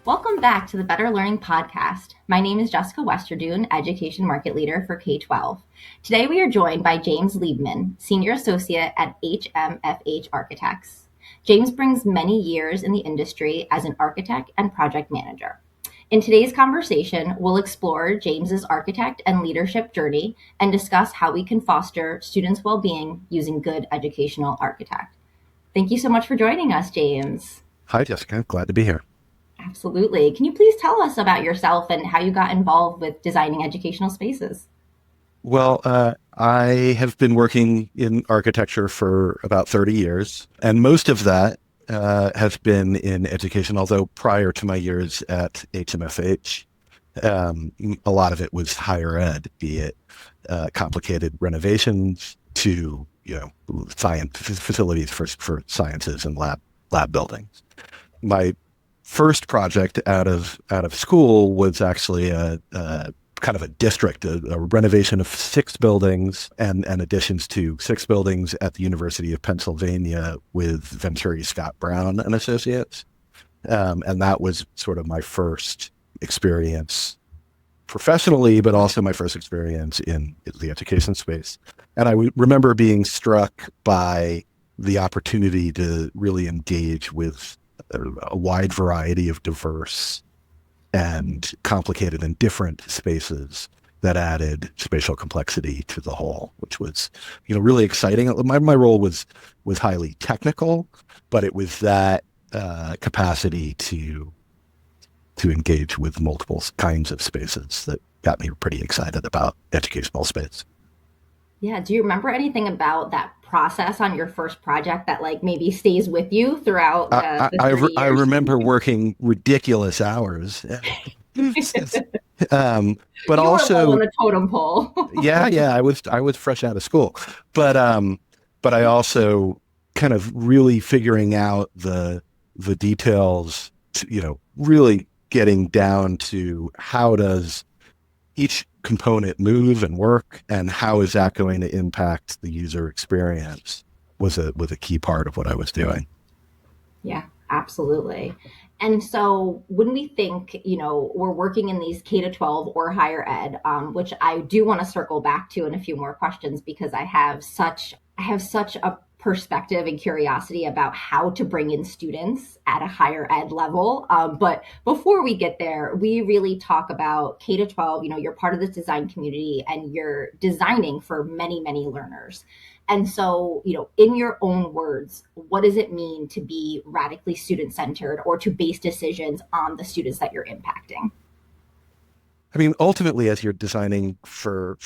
Welcome back to the Better Learning Podcast. My name is Jessica Westerduin, Education Market Leader for K-12. Today we are joined by James Liebman, Senior Associate at HMFH Architects. James brings many years in the industry as an architect and project manager. In today's conversation, we'll explore James's architect and leadership journey and discuss how we can foster students' well-being using good educational architect. Thank you so much for joining us, James. Hi, Jessica. Glad to be here. Absolutely. Can you please tell us about yourself and how you got involved with designing educational spaces? I have been working in architecture for about 30 years, and most of that has been in education, although prior to my years at HMFH, a lot of it was higher ed, be it complicated renovations to, science facilities for sciences and lab buildings. My first project out of school was actually a kind of a district, a renovation of 6 buildings and additions to 6 buildings at the University of Pennsylvania with Venturi Scott Brown and Associates. And that was sort of my first experience professionally, but also my first experience in the education space. And I remember being struck by the opportunity to really engage with a wide variety of diverse and complicated and different spaces that added spatial complexity to the whole, which was, really exciting. My role was highly technical, but it was that capacity to engage with multiple kinds of spaces that got me pretty excited about educational space. Yeah. Do you remember anything about that process on your first project that maybe stays with you throughout the 30 I years? remember working ridiculous hours. But You were low on also, the totem pole. yeah, I was fresh out of school, but I also kind of really figuring out the details, really getting down to how does each component move and work, and how is that going to impact the user experience was a key part of what I was doing. Yeah, absolutely. And so when we think, we're working in these K to 12 or higher ed, which I do want to circle back to in a few more questions because I have such a perspective and curiosity about how to bring in students at a higher ed level. But before we get there, we really talk about K to 12. You're part of this design community and you're designing for many, many learners. And so, in your own words, what does it mean to be radically student centered or to base decisions on the students that you're impacting? I mean, ultimately, as you're designing for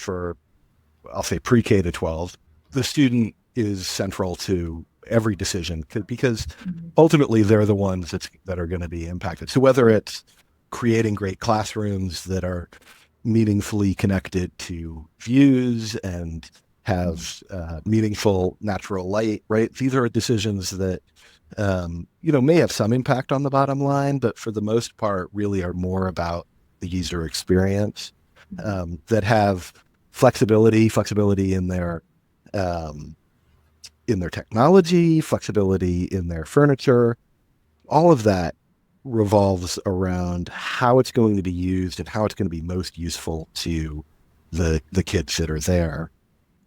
I'll say pre-K to 12, the student is central to every decision because Mhm. ultimately they're the ones that are going to be impacted. So whether it's creating great classrooms that are meaningfully connected to views and have meaningful natural light, right? These are decisions that, may have some impact on the bottom line, but for the most part, really are more about the user experience, that have flexibility um, in their technology, flexibility in their furniture. All of that revolves around how it's going to be used and how it's going to be most useful to the kids that are there.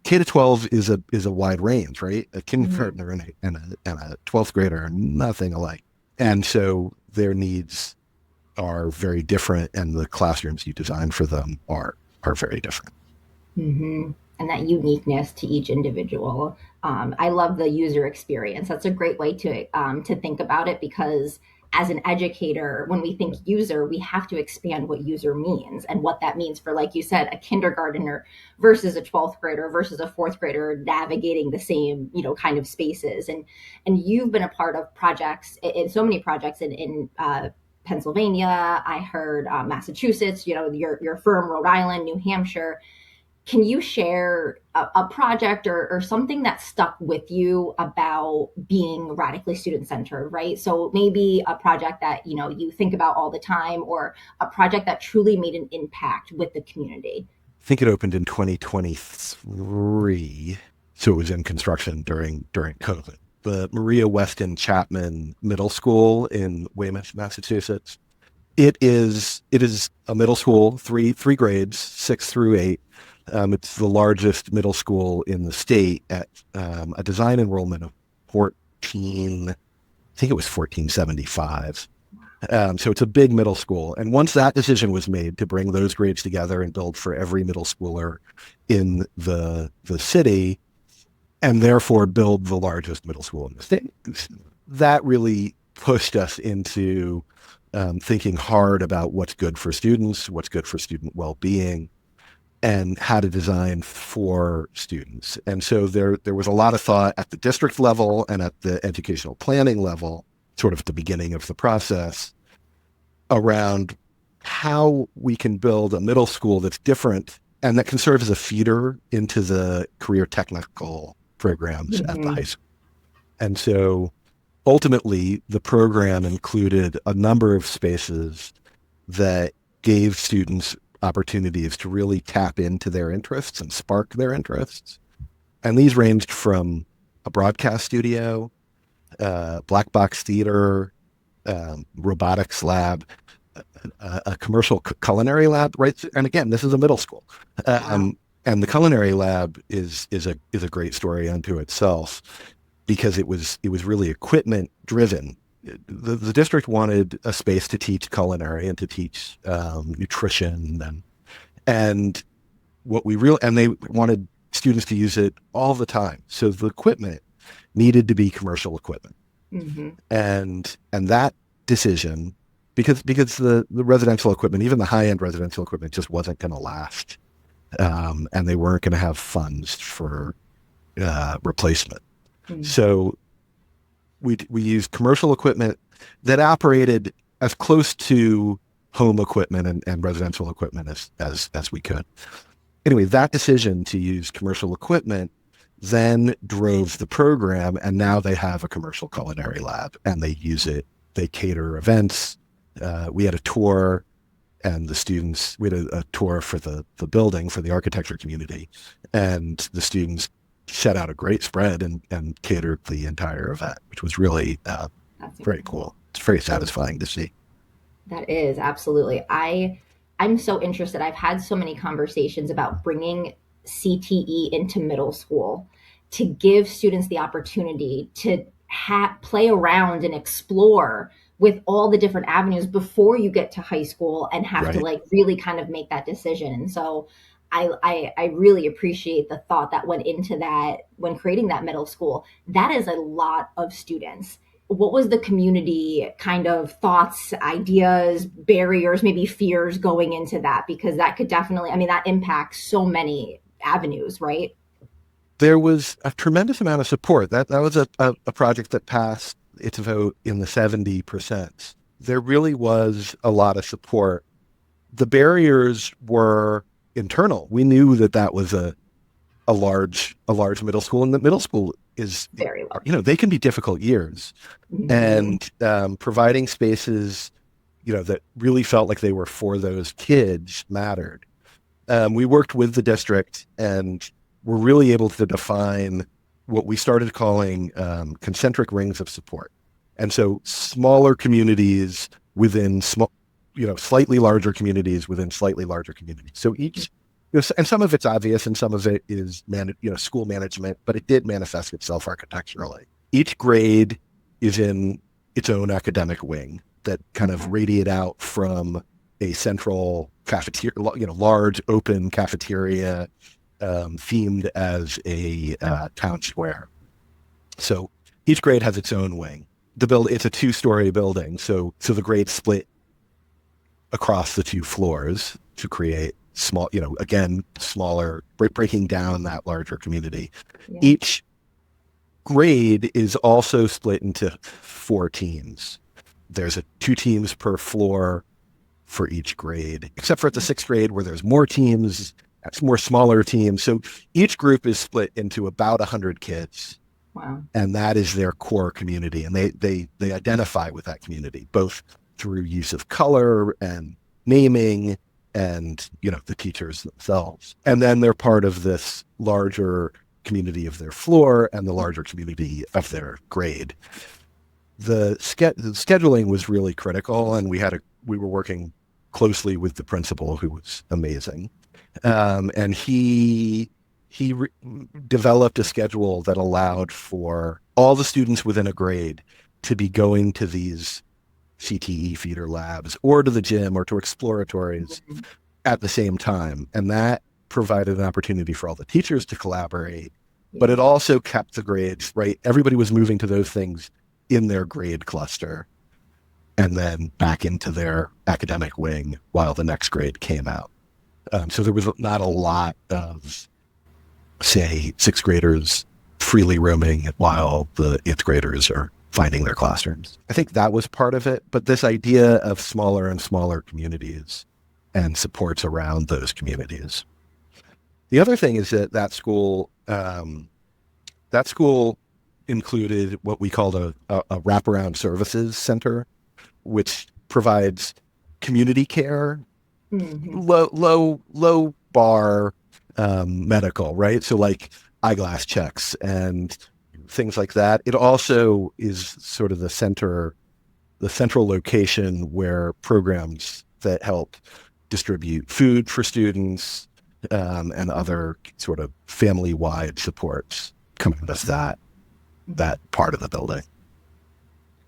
K to 12 is a wide range, right? A Mhm. kindergartner and a 12th grader are nothing alike. And so their needs are very different, and the classrooms you design for them are very different. Hmm. And that uniqueness to each individual. I love the user experience. That's a great way to think about it because as an educator, when we think user, we have to expand what user means and what that means for, like you said, a kindergartner versus a 12th grader versus a fourth grader navigating the same, kind of spaces. And you've been a part of projects in so many projects in Pennsylvania. I heard Massachusetts. Your firm, Rhode Island, New Hampshire. Can you share a project or something that stuck with you about being radically student centered, right? So maybe a project that you think about all the time, or a project that truly made an impact with the community. I think it opened in 2023, so it was in construction during COVID. The Maria Weston Chapman Middle School in Weymouth, Massachusetts. It is a middle school, three grades, 6 through 8. It's the largest middle school in the state at a design enrollment of 14. I think it was 1475. So it's a big middle school. And once that decision was made to bring those grades together and build for every middle schooler in the city, and therefore build the largest middle school in the state, that really pushed us into thinking hard about what's good for students, what's good for student well-being, and how to design for students. And so there was a lot of thought at the district level and at the educational planning level, sort of at the beginning of the process, around how we can build a middle school that's different and that can serve as a feeder into the career technical programs at the high school. And so ultimately, the program included a number of spaces that gave students opportunities to really tap into their interests and spark their interests. And these ranged from a broadcast studio, black box theater, robotics lab, a commercial culinary lab, right? And again, this is a middle school. And the culinary lab is a great story unto itself, because it was really equipment driven. The district wanted a space to teach culinary and to teach nutrition, and they wanted students to use it all the time. So the equipment needed to be commercial equipment, and that decision, because the residential equipment, even the high end residential equipment, just wasn't going to last, and they weren't going to have funds for replacement. So we used commercial equipment that operated as close to home equipment and residential equipment as we could. Anyway, that decision to use commercial equipment then drove the program, and now they have a commercial culinary lab, and they use it. They cater events. We had a tour, and we had a tour for the building, for the architecture community, and the students set out a great spread and catered the entire event, which was really very cool. It's very satisfying to see. That is absolutely. I'm so interested. I've had so many conversations about bringing CTE into middle school to give students the opportunity to play around and explore with all the different avenues before you get to high school and have to like really kind of make that decision. And so I really appreciate the thought that went into that when creating that middle school. That is a lot of students. What was the community kind of thoughts, ideas, barriers, maybe fears going into that? Because that could definitely, I mean, that impacts so many avenues, right? There was a tremendous amount of support. That was a project that passed its vote in the 70%. There really was a lot of support. The barriers were internal. We knew that was a large middle school, and the middle school is very well. They can be difficult years, and providing spaces, that really felt like they were for those kids mattered. We worked with the district, and were really able to define what we started calling concentric rings of support. And so smaller communities within slightly larger communities within slightly larger communities. So each, and some of it's obvious and some of it is, school management, but it did manifest itself architecturally. Each grade is in its own academic wing that kind of radiate out from a central cafeteria, large open cafeteria, themed as a town square. So each grade has its own wing. It's a 2-story building, so the grades split across the 2 floors to create small, again, smaller, breaking down that larger community. Yeah. Each grade is also split into 4 teams. There's 2 teams per floor for each grade, except for at the 6th grade where there's more teams, more smaller teams. So each group is split into about 100 kids. Wow. And that is their core community. And they identify with that community, both through use of color and naming and, the teachers themselves. And then they're part of this larger community of their floor and the larger community of their grade. the scheduling was really critical, and we were working closely with the principal, who was amazing, and he developed a schedule that allowed for all the students within a grade to be going to these CTE feeder labs or to the gym or to exploratories Mhm. at the same time. And that provided an opportunity for all the teachers to collaborate, but it Yeah. also kept the grades, right? Everybody was moving to those things in their grade cluster and then back into their academic wing while the next grade came out. So there was not a lot of, say, sixth graders freely roaming while the eighth graders are finding their classrooms. I think that was part of it, but this idea of smaller and smaller communities and supports around those communities. The other thing is that that school included what we called a wraparound services center, which provides community care, Hmm. low bar medical, right? So like eyeglass checks and things like that. It also is sort of the central location where programs that help distribute food for students and other sort of family-wide supports come out of that part of the building.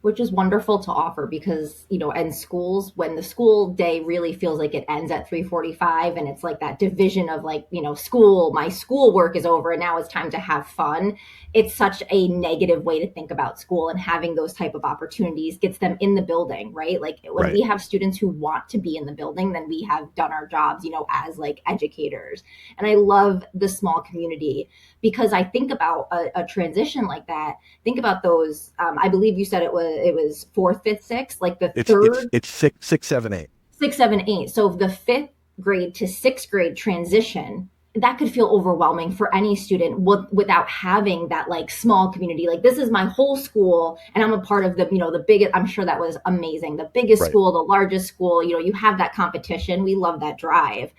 Which is wonderful to offer because in schools, when the school day really feels like it ends at 3:45, and it's like that division of like, school, my school work is over and now it's time to have fun. It's such a negative way to think about school, and having those type of opportunities gets them in the building, right? Like when Right, we have students who want to be in the building, then we have done our jobs, as like educators. And I love the small community because I think about a transition like that. Think about those. I believe you said it was fourth, fifth, sixth, like the third, it's six, 7, 8. six, seven, eight. So the fifth grade to sixth grade transition, that could feel overwhelming for any student without having that like small community. Like this is my whole school, and I'm a part of the biggest. I'm sure that was amazing. The biggest Right. school, the largest school. You have that competition. We love that drive,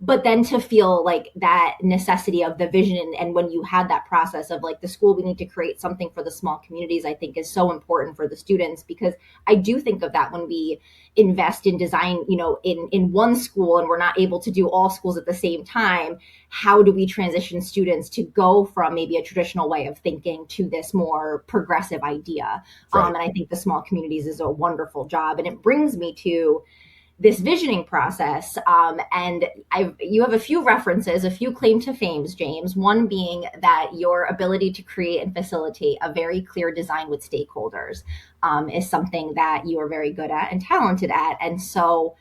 but then to feel like that necessity of the vision, and when you had that process of like the school, we need to create something for the small communities, I think is so important for the students, because I do think of that when we invest in design, in one school, and we're not able to do all schools at the same time. How do we transition students to go from maybe a traditional way of thinking to this more progressive idea? Right. And I think the small communities is a wonderful job, and it brings me to this visioning process. And you have a few references, a few claim to fames, James. One being that your ability to create and facilitate a very clear design with stakeholders is something that you are very good at and talented at. And so,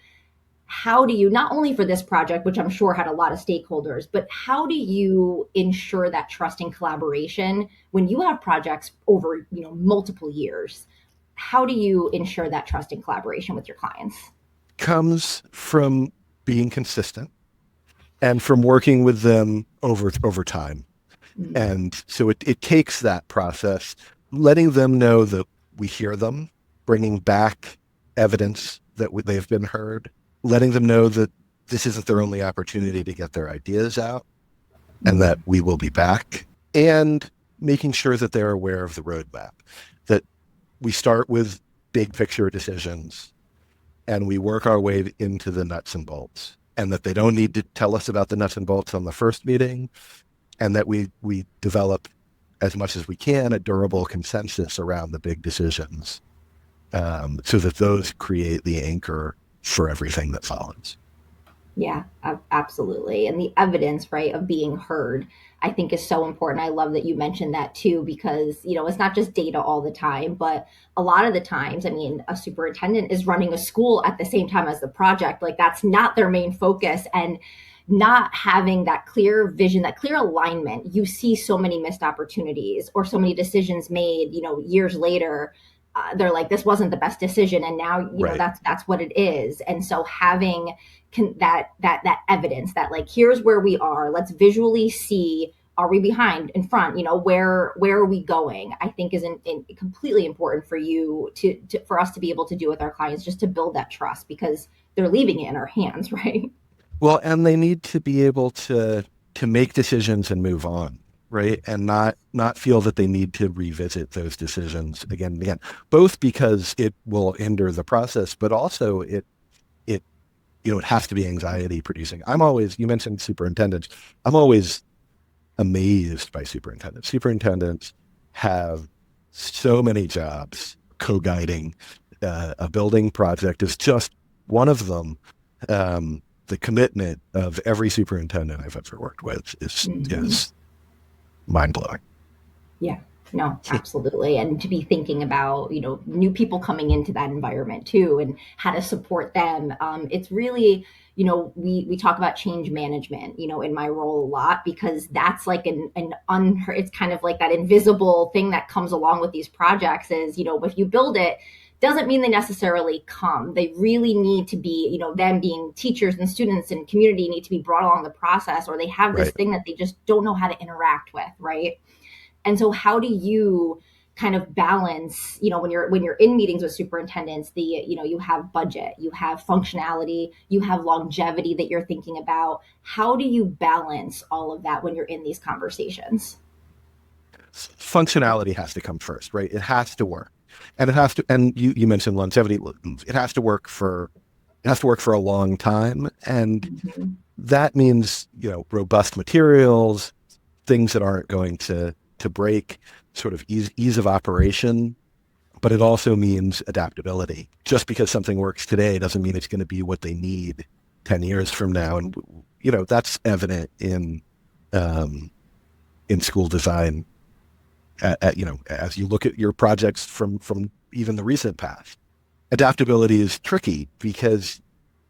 how do you, not only for this project, which I'm sure had a lot of stakeholders, but how do you ensure that trust and collaboration when you have projects over multiple years? How do you ensure that trust and collaboration with your clients? Comes from being consistent and from working with them over time. Mm. And so it takes that process, letting them know that we hear them, bringing back evidence that they've been heard, letting them know that this isn't their only opportunity to get their ideas out and that Mm. we will be back, and making sure that they're aware of the roadmap, that we start with big picture decisions and we work our way into the nuts and bolts, and that they don't need to tell us about the nuts and bolts on the first meeting, and that we develop as much as we can a durable consensus around the big decisions, so that those create the anchor for everything that follows. Yeah, absolutely. And the evidence, right, of being heard, I think is so important. I love that you mentioned that too, because, it's not just data all the time, but a lot of the times, I mean, a superintendent is running a school at the same time as the project. Like that's not their main focus. And not having that clear vision, that clear alignment, you see so many missed opportunities or so many decisions made, years later. They're like, this wasn't the best decision, and now Right. that's what it is. And so having that evidence that like, here's where we are, let's visually see, are we behind, in front, where are we going, I think is completely important for you for us to be able to do with our clients, just to build that trust, because they're leaving it in our hands. Right. Well, and they need to be able to make decisions and move on. right? And not feel that they need to revisit those decisions again and again, both because it will hinder the process, but also it it has to be anxiety producing. I'm always, you mentioned superintendents. I'm always amazed by superintendents. Superintendents have so many jobs. Co-guiding a building project is just one of them. The commitment of every superintendent I've ever worked with Mhm. is mind blowing. Yeah, no, absolutely. And to be thinking about, new people coming into that environment too and how to support them. It's really, we talk about change management, in my role a lot because that's like it's kind of like that invisible thing that comes along with these projects is, if you build it, doesn't mean they necessarily come. They really need to be, them being teachers and students and community need to be brought along the process, or they have this Right. thing that they just don't know how to interact with, right? And so how do you kind of balance, when you're in meetings with superintendents, you have budget, you have functionality, you have longevity that you're thinking about. How do you balance all of that when you're in these conversations? Functionality has to come first, right? It has to work. And it has to, and you mentioned longevity. It has to work for, it has to work for a long time. And Mhm. that means, robust materials, things that aren't going to break, sort of ease of operation, but it also means adaptability. Just because something works today doesn't mean it's going to be what they need 10 years from now. And that's evident um, in school design as you look at your projects from even the recent past. Adaptability is tricky because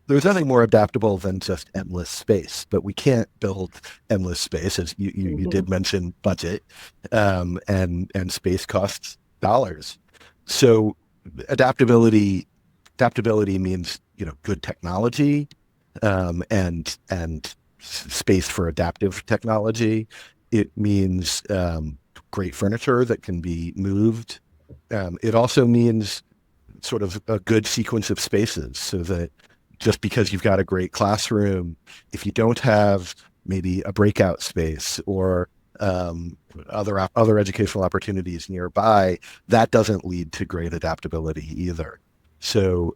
there's nothing more adaptable than just endless space, but we can't build endless space, as you Mhm. did mention budget, and space costs dollars. So adaptability adaptability means good technology, and space for adaptive technology. It means great furniture that can be moved. It also means sort of a good sequence of spaces so that just because you've got a great classroom, if you don't have maybe a breakout space or other educational opportunities nearby, that doesn't lead to great adaptability either. So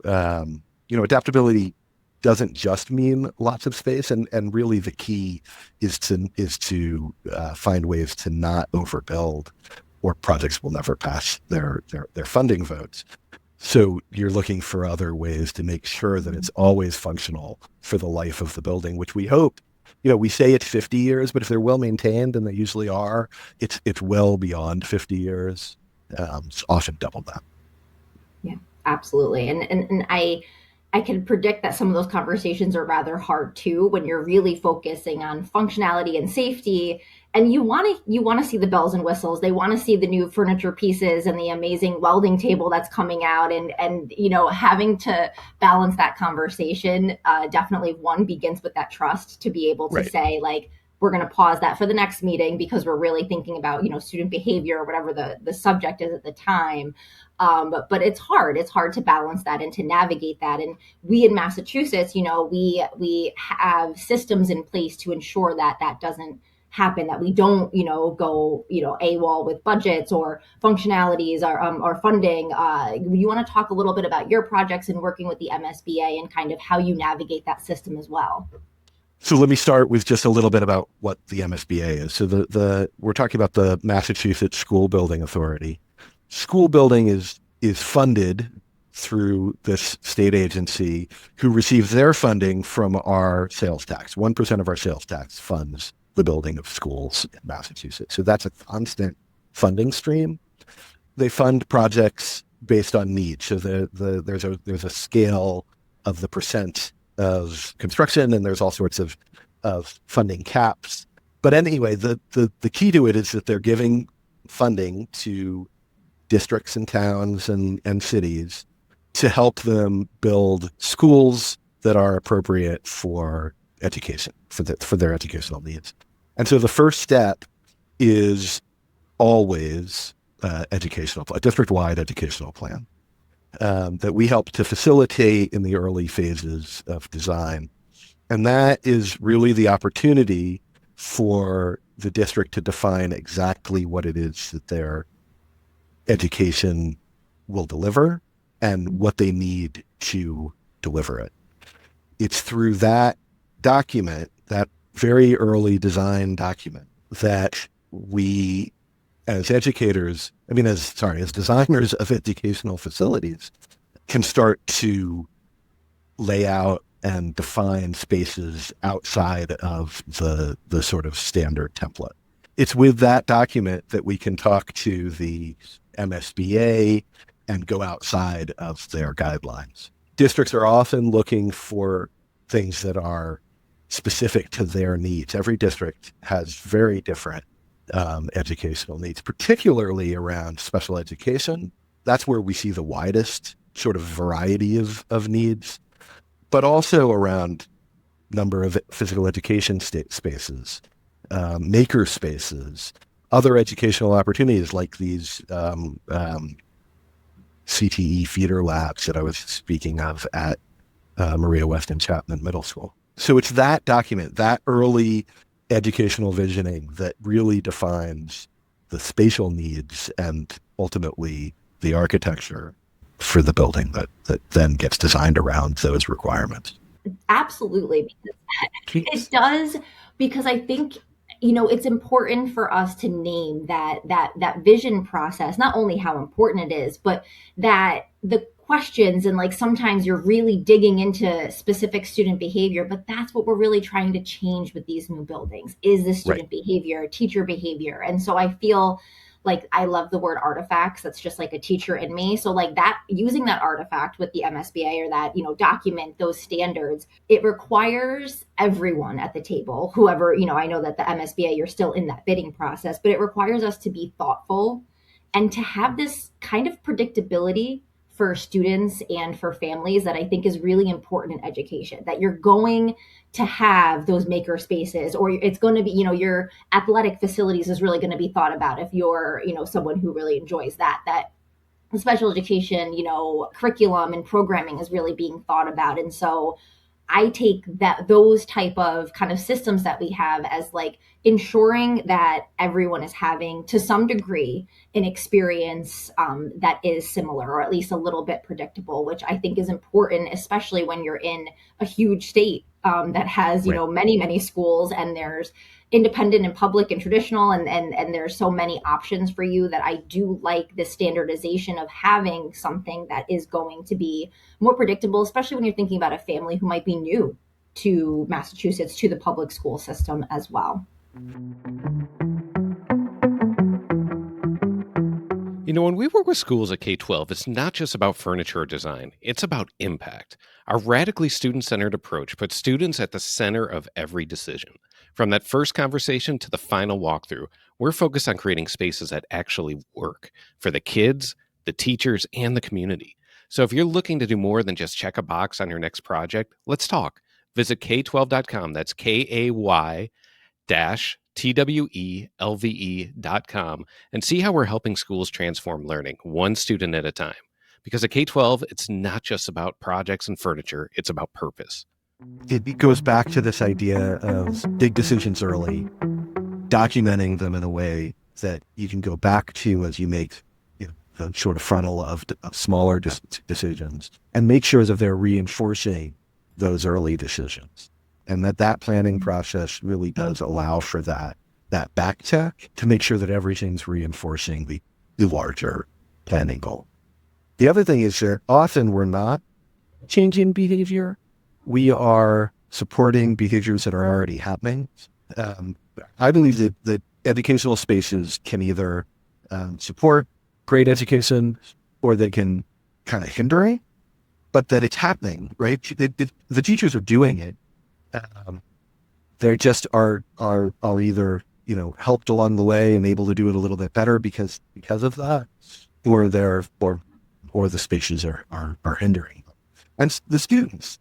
adaptability doesn't just mean lots of space, and really the key is to find ways to not overbuild, or projects will never pass their funding votes. So you're looking for other ways to make sure that it's always functional for the life of the building, which we hope. We say it's 50 years, but if they're well maintained, and they usually are, it's well beyond 50 years. It's often double that. Yeah, absolutely. And I can predict that some of those conversations are rather hard too when you're really focusing on functionality and safety. And you want to see the bells and whistles. They want to see the new furniture pieces and the amazing welding table that's coming out. And having to balance that conversation, definitely one begins with that trust to be able to Right. say, like, we're going to pause that for the next meeting because we're really thinking about student behavior or whatever the subject is at the time. But it's hard. It's hard to balance that and to navigate that. And we in Massachusetts, we have systems in place to ensure that that doesn't happen. That we don't, go, AWOL with budgets or functionalities or funding. You want to talk a little bit about your projects and working with the MSBA and kind of how you navigate that system as well. So let me start with just a little bit about what the MSBA is. So the we're talking about the Massachusetts School Building Authority. School building is funded through this state agency, who receives their funding from our sales tax. 1% of our sales tax funds the building of schools in Massachusetts. So that's a constant funding stream. They fund projects based on need. So there's a scale of the percent of construction, and there's all sorts of funding caps. But anyway, the key to it is that they're giving funding to districts and towns and cities to help them build schools that are appropriate for education, for their educational needs. And so the first step is always a district-wide educational plan that we help to facilitate in the early phases of design. And that is really the opportunity for the district to define exactly what it is that their education will deliver and what they need to deliver it. It's through that document, that very early design document, that we, as educators, as designers of educational facilities, can start to lay out and define spaces outside of the sort of standard template. It's with that document that we can talk to the MSBA and go outside of their guidelines. Districts are often looking for things that are specific to their needs. Every district has very different educational needs, particularly around special education. That's where we see the widest sort of variety of needs, but also around number of physical education spaces, maker spaces, other educational opportunities like these CTE feeder labs that I was speaking of at Maria Weston Chapman Middle School. So it's that document, that early educational visioning that really defines the spatial needs and ultimately the architecture for the building that then gets designed around those requirements. Absolutely. It does, because I think, it's important for us to name that vision process, not only how important it is, but that the questions, and like sometimes you're really digging into specific student behavior, but that's what we're really trying to change with these new buildings is the student behavior, teacher behavior. And so I feel like I love the word artifacts. That's just like a teacher in me. So like that, using that artifact with the MSBA or that, document those standards, it requires everyone at the table, whoever, I know that the MSBA, you're still in that bidding process, but it requires us to be thoughtful and to have this kind of predictability for students and for families that I think is really important in education, that you're going to have those maker spaces, or it's going to be, your athletic facilities is really going to be thought about if you're, someone who really enjoys that special education, curriculum and programming is really being thought about. And so I take those type of kind of systems that we have as like ensuring that everyone is having to some degree an experience that is similar or at least a little bit predictable, which I think is important, especially when you're in a huge state that has, many, many schools, and there's independent and public and traditional, and there's so many options for you, that I do like the standardization of having something that is going to be more predictable, especially when you're thinking about a family who might be new to Massachusetts, to the public school system as well. When we work with schools at K-12, it's not just about furniture or design. It's about impact. Our radically student-centered approach puts students at the center of every decision. From that first conversation to the final walkthrough, we're focused on creating spaces that actually work for the kids, the teachers, and the community. So if you're looking to do more than just check a box on your next project, let's talk. Visit K12.com. That's KAY-TWELVE.com and see how we're helping schools transform learning one student at a time. Because at K-12, it's not just about projects and furniture, it's about purpose. It goes back to this idea of big decisions early, documenting them in a way that you can go back to as you make the sort of funnel of smaller decisions, and make sure that they're reinforcing those early decisions. And that planning process really does allow for that back check to make sure that everything's reinforcing the larger planning goal. The other thing is that often we're not changing behavior. We are supporting behaviors that are already happening. I believe that educational spaces can either support great education, or they can kind of hinder it, but that it's happening, right? The teachers are doing it. They just are either helped along the way and able to do it a little bit better because of that, or the spaces are hindering them. And the students,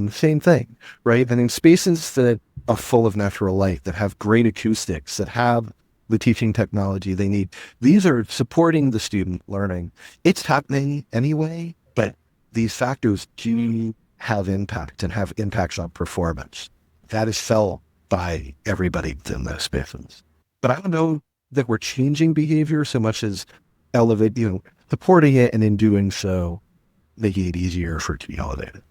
same thing, right? And in spaces that are full of natural light, that have great acoustics, that have the teaching technology they need, these are supporting the student learning. It's happening anyway, but these factors do have impact and have impacts on performance. That is felt by everybody within those spaces. But I don't know that we're changing behavior so much as supporting it, and in doing so, making it easier for it to be elevated.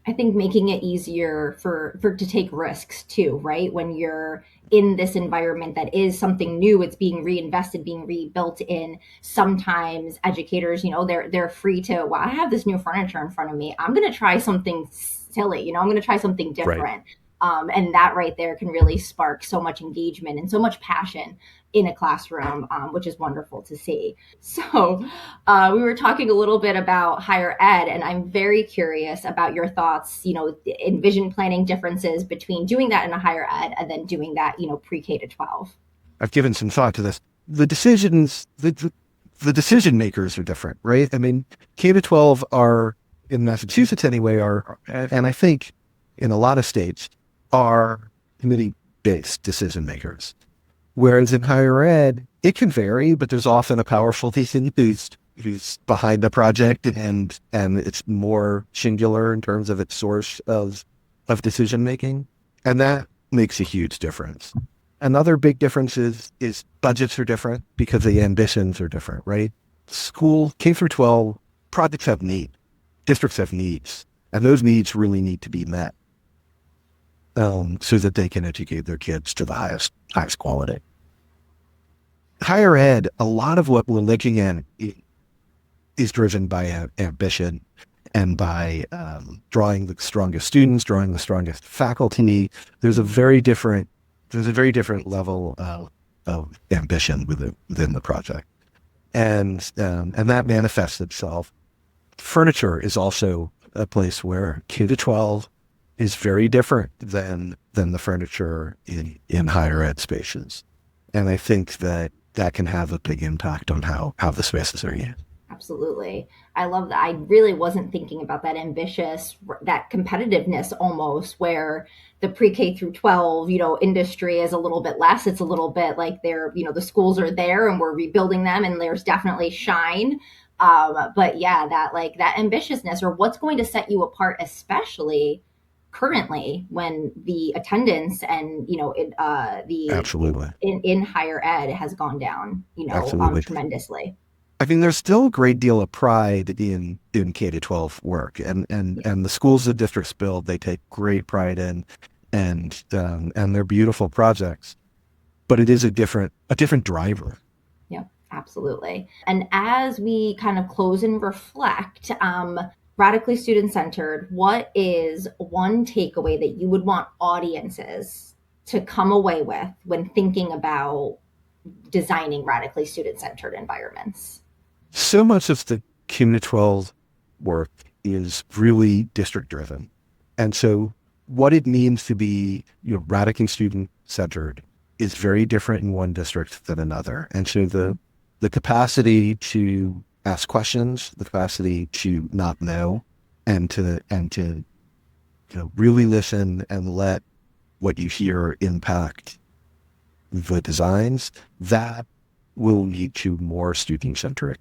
I think making it easier for to take risks too, right? When you're in this environment that is something new, it's being reinvested, being rebuilt in. Sometimes educators, they're free to, well, I have this new furniture in front of me. I'm going to try something silly, I'm going to try something Right. different. And that right there can really spark so much engagement and so much passion in a classroom, which is wonderful to see. So we were talking a little bit about higher ed, and I'm very curious about your thoughts, envision planning differences between doing that in a higher ed and then doing that, pre-K to 12. I've given some thought to this. The decision makers are different, right? I mean, K to 12 are, in Massachusetts anyway, and I think in a lot of states, are committee-based decision makers. Whereas in higher ed, it can vary, but there's often a powerful team who's behind the project, and it's more singular in terms of its source of decision making. And that makes a huge difference. Another big difference is budgets are different because the ambitions are different, right? School, K through 12, projects have needs, districts have needs, and those needs really need to be met, so that they can educate their kids to the highest quality. Higher ed, a lot of what we're looking at is driven by ambition and by drawing the strongest students, drawing the strongest faculty. There's a very different level of ambition within the project, and that manifests itself. Furniture is also a place where K to 12 is very different than the furniture in higher ed spaces, and I think that can have a big impact on how the spaces are used. Absolutely. I love that. I really wasn't thinking about that that competitiveness almost, where the pre-K through 12, industry is a little bit less. It's a little bit like the schools are there and we're rebuilding them, and there's definitely shine. But yeah, that ambitiousness, or what's going to set you apart, especially currently when the attendance and, the Absolutely. in higher ed has gone down, Absolutely. tremendously. I mean, there's still a great deal of pride in K to 12 work, and Yeah. the schools the districts build, they take great pride in, and they're beautiful projects. But it is a different driver. Yeah, absolutely. And as we kind of close and reflect, radically student centered, what is one takeaway that you would want audiences to come away with when thinking about designing radically student centered environments? So much of the K to 12 work is really district driven, and so what it means to be radically student centered is very different in one district than another. And so the capacity to ask questions, the capacity to not know, and to really listen and let what you hear impact the designs, that will lead to more student centric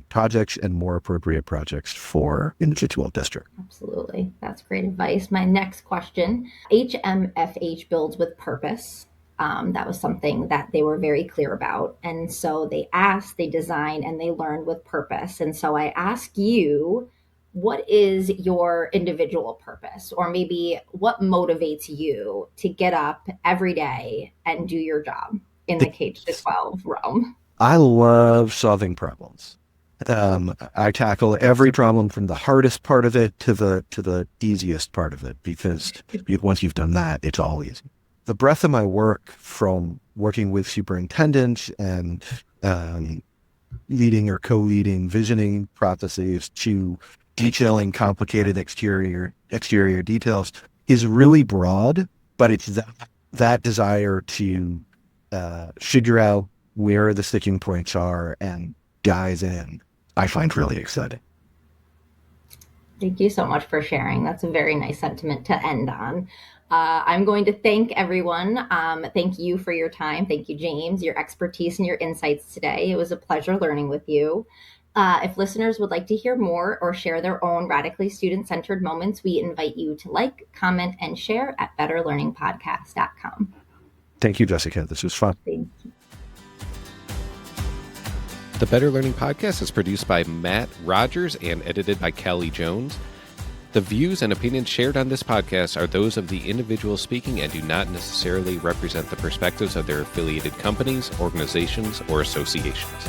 projects and more appropriate projects for individual districts. Absolutely. That's great advice. My next question, HMFH builds with purpose. That was something that they were very clear about. And so they asked, they design, and they learn with purpose. And so I ask you, what is your individual purpose? Or maybe what motivates you to get up every day and do your job in the K to 12 realm? I love solving problems. I tackle every problem from the hardest part of it to the easiest part of it, because once you've done that, it's all easy. The breadth of my work, from working with superintendents and leading or co-leading visioning processes to detailing complicated exterior details, is really broad. But it's that desire to figure out where the sticking points are and dive in, I find really exciting. Thank you so much for sharing. That's a very nice sentiment to end on. I'm going to thank everyone. Thank you for your time. Thank you, James, your expertise and your insights today. It was a pleasure learning with you. If listeners would like to hear more or share their own radically student-centered moments, we invite you to like, comment, and share at betterlearningpodcast.com. Thank you, Jessica. This was fun. Thank you. The Better Learning Podcast is produced by Matt Rogers and edited by Kelly Jones. The views and opinions shared on this podcast are those of the individual speaking and do not necessarily represent the perspectives of their affiliated companies, organizations, or associations.